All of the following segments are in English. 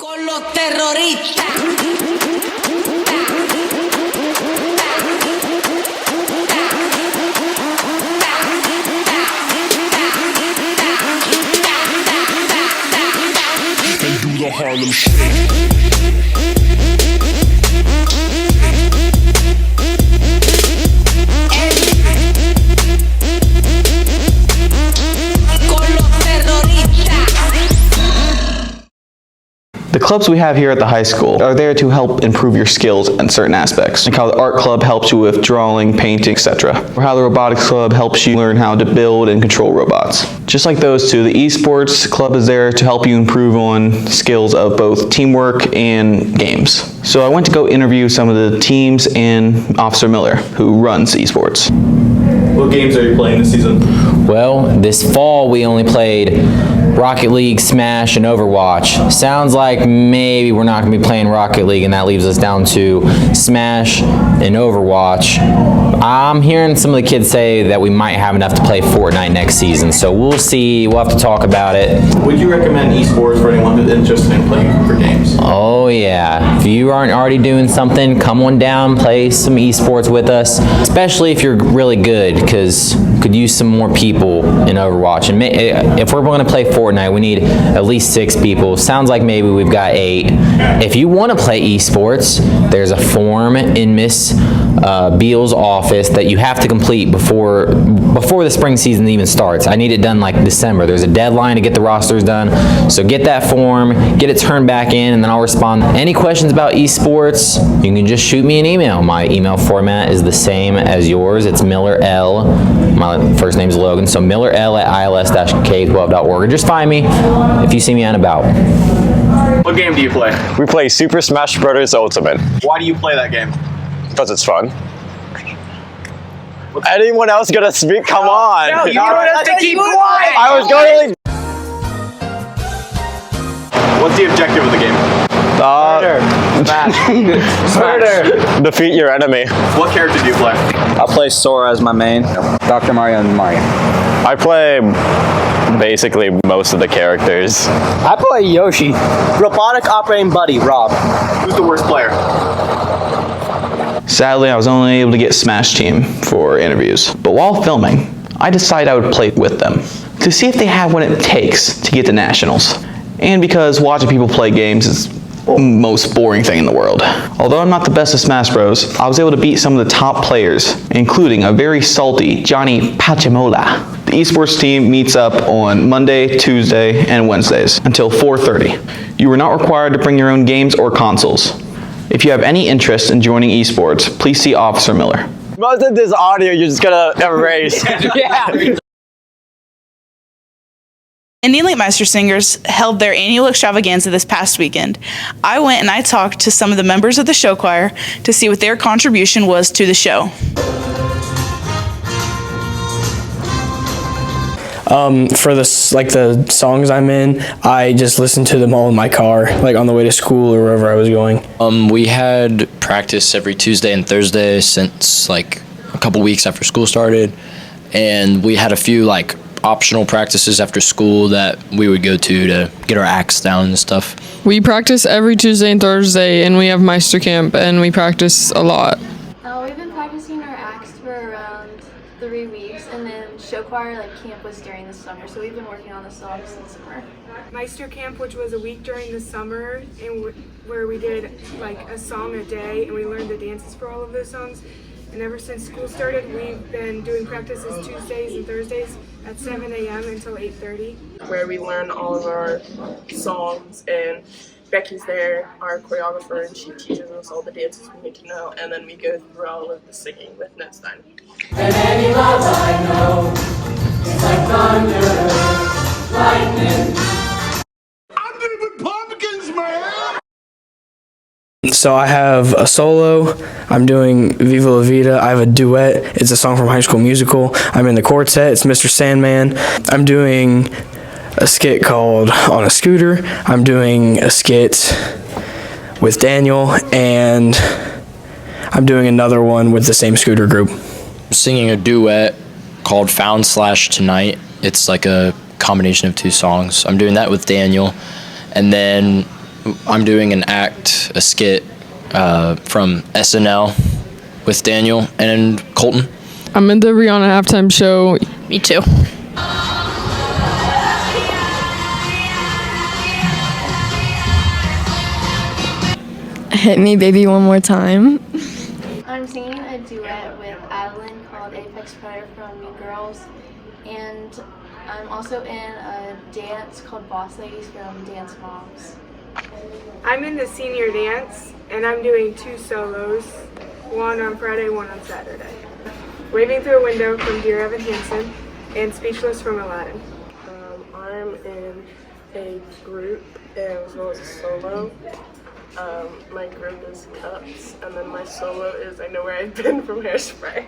Con los terroristas. They do the Harlem Shake. The clubs we have here at the high school are there to help improve your skills in certain aspects, like how the art club helps you with drawing, painting, etc., or how the robotics club helps you learn how to build and control robots. Just like those two, the Esports club is there to help you improve on skills of both teamwork and games. So I went to go interview some of the teams and Officer Miller, who runs Esports. What games are you playing this season? Well, this fall we only played Rocket League, Smash, and Overwatch. Sounds like maybe we're not going to be playing Rocket League, and that leaves us down to Smash and Overwatch. I'm hearing some of the kids say that we might have enough to play Fortnite next season, so we'll see. We'll have to talk about it. Would you recommend Esports for anyone who's interested in playing for games? Oh yeah, if you aren't already doing something, come on down, play some Esports with us, especially if you're really good, because could use some more people in Overwatch. And if we're going to play Fortnite, we need at least 6 people. Sounds like maybe we've got 8. If you want to play Esports, there's a form in Miss Beal's office that you have to complete before the spring season even starts. I need it done like December. There's a deadline to get the rosters done. So get that form, get it turned back in, and then I'll respond. Any questions about Esports, you can just shoot me an email. My email format is the same as yours. It's Miller L. My first name is Logan, so millerl@ils-k12.org. Or just find me if you see me out and about. What game do you play? We play Super Smash Bros. Ultimate. Why do you play that game? Because it's fun. Anyone else gonna speak? Come on! No, you don't have to keep quiet! I was going to... What's the objective of the game? Murder! Defeat your enemy. What character do you play? I play Sora as my main. Dr. Mario and Mario. I play basically most of the characters. I play Yoshi. Robotic operating buddy, Rob. Who's the worst player? Sadly, I was only able to get Smash Team for interviews. But while filming, I decided I would play with them to see if they have what it takes to get to nationals. And because watching people play games is the most boring thing in the world. Although I'm not the best at Smash Bros, I was able to beat some of the top players, including a very salty Johnny Pachamola. The esports team meets up on Monday, Tuesday, and Wednesdays until 4:30. You are not required to bring your own games or consoles. If you have any interest in joining esports, please see Officer Miller. Most of this audio you're just gonna erase. Yeah. Indian Lake Meister Singers held their annual extravaganza this past weekend. I went and I talked to some of the members of the show choir to see what their contribution was to the show. For the songs I'm in, I just listen to them all in my car, like on the way to school or wherever I was going. We had practice every Tuesday and Thursday since like a couple weeks after school started, and we had a few like optional practices after school that we would go to get our acts down and stuff. We practice every Tuesday and Thursday, and we have Meister Camp, and we practice a lot. We've been practicing our acts for around 3 weeks, and then show choir camp was during the summer, so we've been working on the songs since summer. Meister Camp, which was a week during the summer, and where we did like a song a day, and we learned the dances for all of those songs. And ever since school started, we've been doing practices Tuesdays and Thursdays at 7 a.m. until 8:30. Where we learn all of our songs, and Becky's there, our choreographer, and she teaches us all the dances we need to know, and then we go through all of the singing with Ned Stein. And any love I know is like thunder, lightning. I'm giving pumpkins, man! So I have a solo, I'm doing Viva La Vida, I have a duet, it's a song from High School Musical, I'm in the quartet, it's Mr. Sandman, I'm doing a skit called On a Scooter, I'm doing a skit with Daniel, and I'm doing another one with the same scooter group. Singing a duet called Found/Tonight. It's like a combination of 2 songs. I'm doing that with Daniel, and then I'm doing an act, a skit from SNL with Daniel and Colton. I'm in the Rihanna halftime show. Me too. Hit Me Baby One More Time. I'm singing a duet with Adeline called Apex Predator from Mean Girls, and I'm also in a dance called Boss Ladies from Dance Moms. I'm in the senior dance, and I'm doing 2 solos, one on Friday, one on Saturday. Waving Through a Window from Dear Evan Hansen, and Speechless from Aladdin. I'm in a group as well as a solo. My group is Cups, and then my solo is I Know Where I've Been from Hairspray.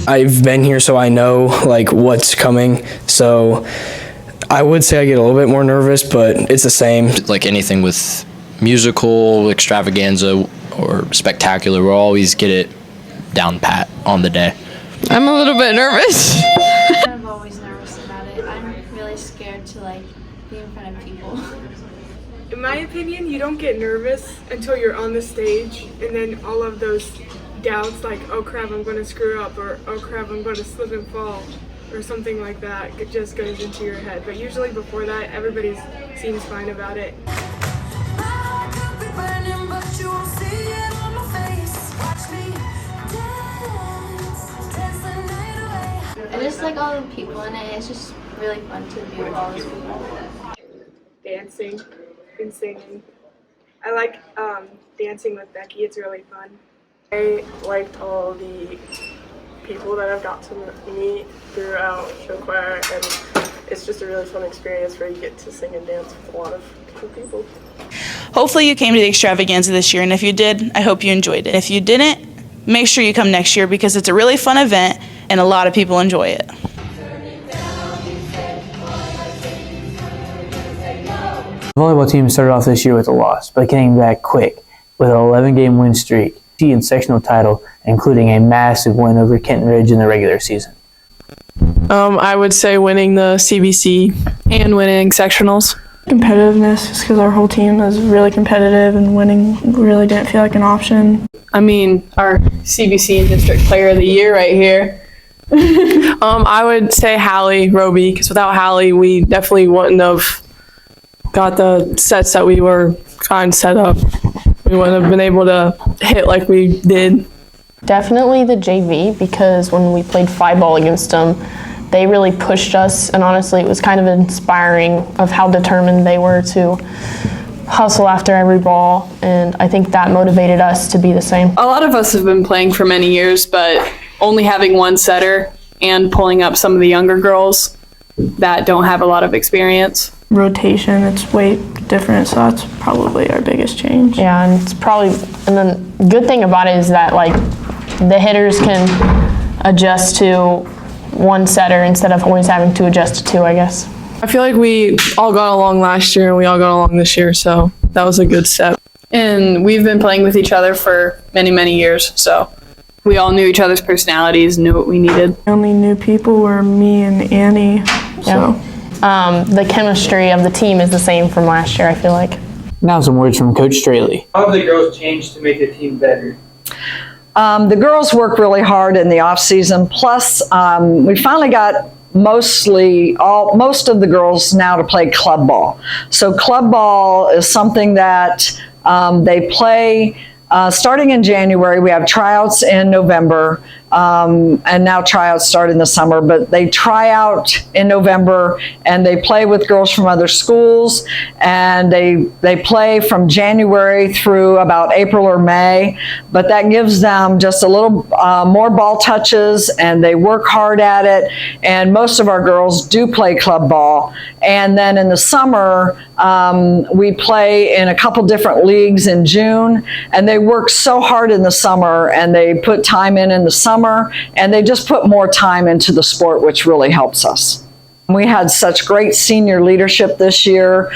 I've been here, so I know like what's coming. So I would say I get a little bit more nervous, but it's the same. Like anything with musical, extravaganza, or spectacular, we'll always get it down pat on the day. I'm a little bit nervous. I'm always nervous about it. I'm really scared to like be in front of people. In my opinion, you don't get nervous until you're on the stage, and then all of those doubts like, oh crap, I'm going to screw up, or oh crap, I'm going to slip and fall, or something like that. It just goes into your head. But usually before that, everybody seems fine about it. I just like all the people in it. It's just really fun to be with all those people. Dancing and singing. I like dancing with Becky. It's really fun. I liked all the people that I've got to meet throughout show choir, and it's just a really fun experience where you get to sing and dance with a lot of cool people. Hopefully you came to the Extravaganza this year, and if you did, I hope you enjoyed it. If you didn't, make sure you come next year because it's a really fun event and a lot of people enjoy it. The volleyball team started off this year with a loss, but came back quick with an 11-game win streak and sectional title, including a massive win over Kenton Ridge in the regular season. I would say winning the CBC and winning sectionals. Competitiveness, just because our whole team is really competitive and winning really didn't feel like an option. I mean, our CBC and District Player of the Year right here. I would say Hallie Roby, because without Hallie, we definitely wouldn't have got the sets that we were trying to set up. We wouldn't have been able to hit like we did. Definitely the JV, because when we played 5-ball against them, they really pushed us, and honestly it was kind of inspiring of how determined they were to hustle after every ball, and I think that motivated us to be the same. A lot of us have been playing for many years, but only having one setter and pulling up some of the younger girls that don't have a lot of experience. Rotation, it's way different, so that's probably our biggest change. Yeah, and it's probably, and then the good thing about it is that like the hitters can adjust to one setter instead of always having to adjust to 2, I guess. I feel like we all got along last year and we all got along this year, so that was a good step. And we've been playing with each other for many, many years, so we all knew each other's personalities, knew what we needed. The only new people were me and Annie, so. Yeah. The chemistry of the team is the same from last year, I feel like. Now some words from Coach Straley. How have the girls changed to make the team better? The girls work really hard in the off season. Plus, we finally got most of the girls now to play club ball. So club ball is something that they play starting in January. We have tryouts in November, and now tryouts start in the summer, but they try out in November and they play with girls from other schools, and they play from January through about April or May, but that gives them just a little more ball touches, and they work hard at it, and most of our girls do play club ball. And then in the summer, we play in a couple different leagues in June, and they work so hard in the summer, and they put time in the summer, and they just put more time into the sport, which really helps us. We had such great senior leadership this year.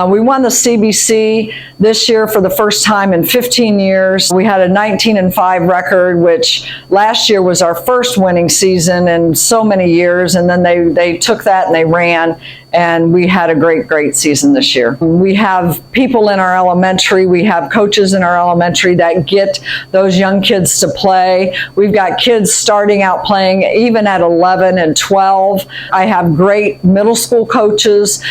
We won the CBC This year, for the first time in 15 years, we had a 19-5 record, which last year was our first winning season in so many years, and then they took that and they ran, and we had a great season this year. We have people in our elementary, we have coaches in our elementary that get those young kids to play. We've got kids starting out playing even at 11 and 12. I have great middle school coaches.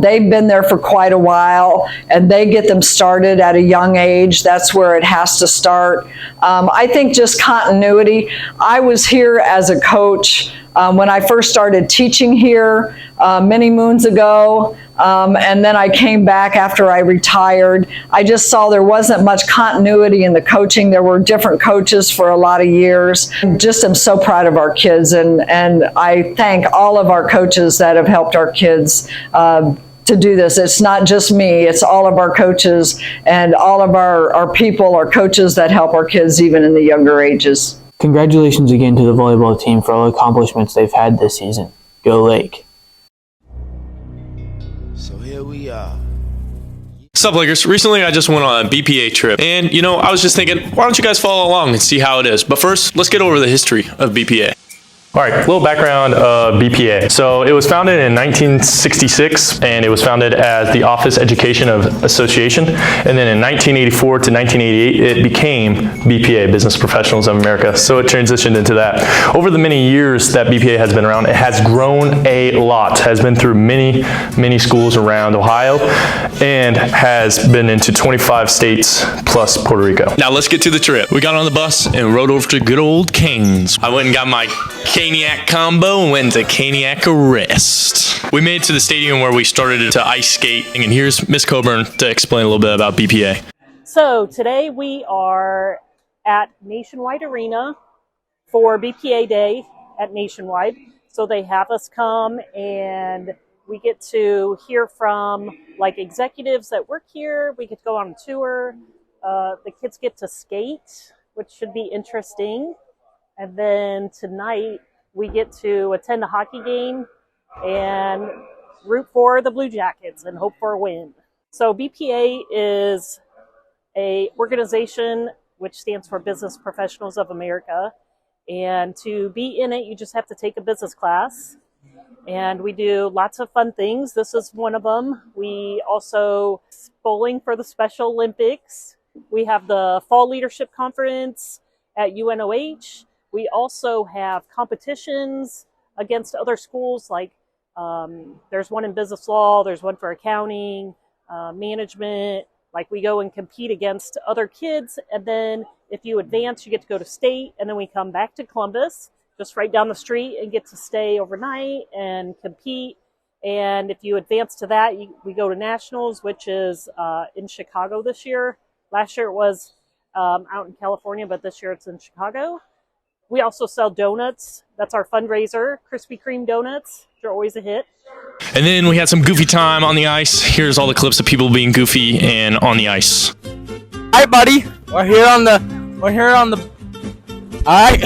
They've been there for quite a while, and they get them started at a young age. That's where it has to start. I think just continuity. I was here as a coach when I first started teaching here many moons ago, and then I came back after I retired. I just saw there wasn't much continuity in the coaching. There were different coaches for a lot of years. Just am so proud of our kids, and I thank all of our coaches that have helped our kids to do this. It's not just me, it's all of our coaches and all of our people, our coaches that help our kids even in the younger ages. Congratulations again to the volleyball team for all the accomplishments they've had this season. Go Lake. So here we are. What's up, Lakers? Recently, I just went on a BPA trip, and I was just thinking, why don't you guys follow along and see how it is? But first, let's get over the history of BPA. All right, a little background of BPA. So it was founded in 1966, and it was founded as the Office Education Association. And then in 1984 to 1988, it became BPA, Business Professionals of America. So it transitioned into that. Over the many years that BPA has been around, it has grown a lot, has been through many schools around Ohio, and has been into 25 states plus Puerto Rico. Now let's get to the trip. We got on the bus and rode over to good old Cane's. I went and got my Caniac combo and went into Caniac Arrest. We made it to the stadium where we started to ice skate, and here's Miss Coburn to explain a little bit about BPA. So today we are at Nationwide Arena for BPA Day at Nationwide. So they have us come and we get to hear from executives that work here. We get to go on a tour. The kids get to skate, which should be interesting. And then tonight we get to attend a hockey game and root for the Blue Jackets and hope for a win. So BPA is an organization which stands for Business Professionals of America. And to be in it, you just have to take a business class. And we do lots of fun things. This is one of them. We also bowling for the Special Olympics. We have the Fall Leadership Conference at UNOH. We also have competitions against other schools, there's one in business law, there's one for accounting, management. We go and compete against other kids, and then if you advance, you get to go to state, and then we come back to Columbus, just right down the street, and get to stay overnight and compete. And if you advance to that, we go to nationals, which is in Chicago this year. Last year it was out in California, but this year it's in Chicago. We also sell donuts. That's our fundraiser, Krispy Kreme donuts, which are always a hit. And then we had some goofy time on the ice. Here's all the clips of people being goofy and on the ice. All right, buddy. We're here on the. All right.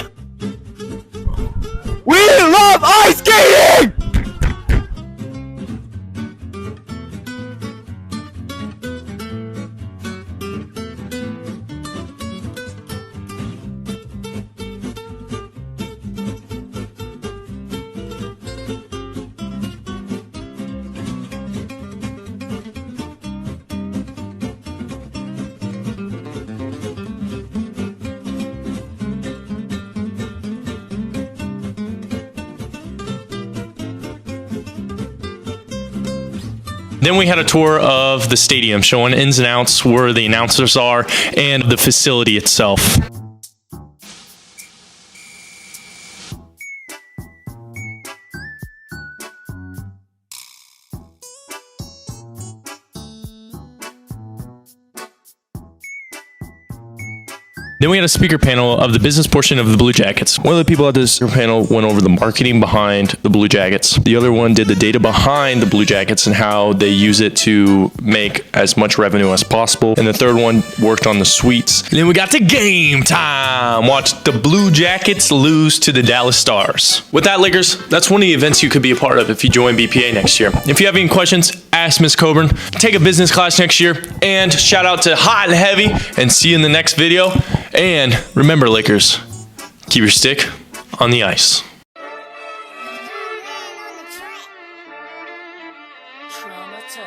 We love ice skating. Then we had a tour of the stadium, showing ins and outs, where the announcers are, and the facility itself. Then we had a speaker panel of the business portion of the Blue Jackets. One of the people at this panel went over the marketing behind the Blue Jackets. The other one did the data behind the Blue Jackets and how they use it to make as much revenue as possible. And the third one worked on the suites. And then we got to game time. Watch the Blue Jackets lose to the Dallas Stars. With that, Lakers, that's one of the events you could be a part of if you join BPA next year. If you have any questions, Ask Miss Coburn. Take a business class next year. And shout out to Hot and Heavy. And see you in the next video. And remember, Lakers, keep your stick on the ice. Trauma 10.